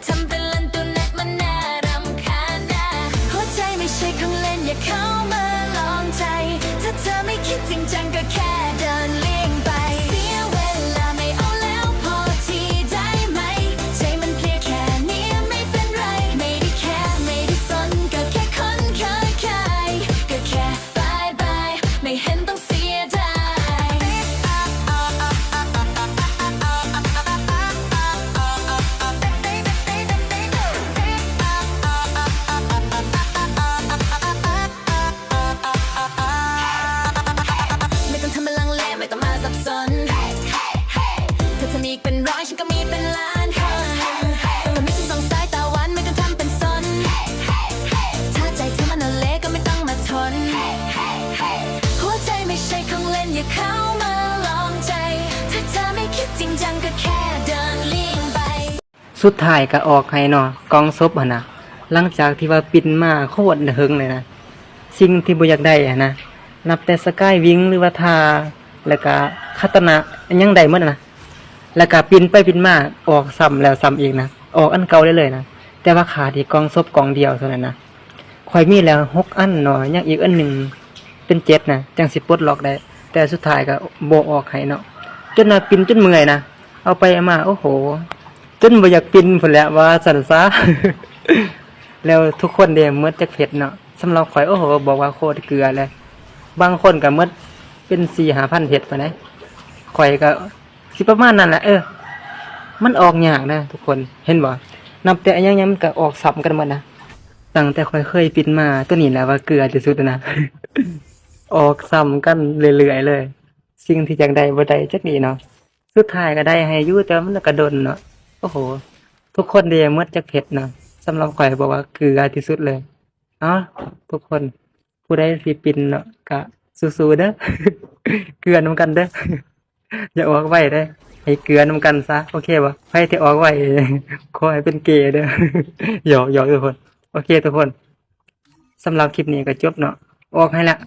ทำเป็นเล่นตัวเน็ตมันน่ารำคาญนะหัวใจไม่ใช่ของเล่นอย่าเข้ามาลองใจถ้าเธอไม่คิดจริงจังก็แค่เดินเลี่ยงไปเสียเวลาไม่เอาแล้วพอทีได้ไหมใจมันเพลียแค่นี้ไม่เป็นไรไม่ได้แค่ไม่ได้สนก็แค่คนเคยก็แค่บายบายไม่เห็นต้องเสียดายไม่ต้องทำเป็นลังเลไม่ต้องมาสับสนถ้าเธอมีเป็นร้อยฉันก็มีเป็นล้านแต่ไม่ต้องสงสัยตาหวานไม่ต้องทำเป็นสนถ้าใจเธอมันเละก็ไม่ต้องมาทนหัวใจไม่ใช่ของเล่นอย่าเข้ามาลองใจถ้าเธอไม่คิดจริงจังก็แค่เดินเลี่ยงไปสุดท้ายก็ออกให้เนาะกองศพนะหลังจากที่ว่าปินมาโคตรเฮิงเลยนะสิ่งที่บ่อยากได้นะนับแต่สกายวิงหรือว่าทาแล้วก็คาตนะยังได้หมดนะแล้วก็ปินไปปินมาออกซ้ำแล้วซ้ำอีกนะออกอันเก่าได้เลยนะแต่ว่าขาดที่กองศพกองเดียวเท่านั้นนะข่อยมีแล้ว6อันเนาะยังอีกอันหนึ่งเป็น7นะจังสิปลดล็อกได้แต่สุดท้ายก็บ่ออกให้เนาะจนน่ะปินจนเมื่อยนะเอาไปเอามาโอ้โหจนบ่อยากปินพุ่นแหละว่าสั่นซะ แล้วทุกคนเด้หมดจักเผ็ดเนาะสำหรับข่อยโอ้โหบอกว่าโคตรเกลือเลยบางคนก็หมดเป็น 4-5,000 เผ็ดไปนะข่อยก็สิประมาณนั้นแหละมันออกยากนะทุกคนเห็นบ่นับแต่อันยังมันก็ออกซ้ำกันหมดนะตั้งแต่ข่อยเคยปินมาตัวนี้แหละว่าเกลือที่สุดนะ ออกซ้ำกันเรื่อยๆเลยสิ่งที่จังได้บ่ได้จักนี้เนาะสุดท้ายก็ได้ให้อยู่แต่มันก็ดนเนาะโอ้โหทุกคนเด้หมดจักเผ็ดเนาะสำหรับข่อยบอกว่าเกลือที่สุดเลยทุกคนผู้ใดสิปินเนาะก็สู้ๆเด้อ เกลือนำกันเด้อ อย่าออกไว้เด้อให้เกลือนำกันซะโอเคบ่ใครที่ออกไว้ ขอให้เป็นเกย์เด้อ หยอกทุกคนโอเคทุกคนสำหรับคลิปนี้ก็จบเนาะออกให้ละ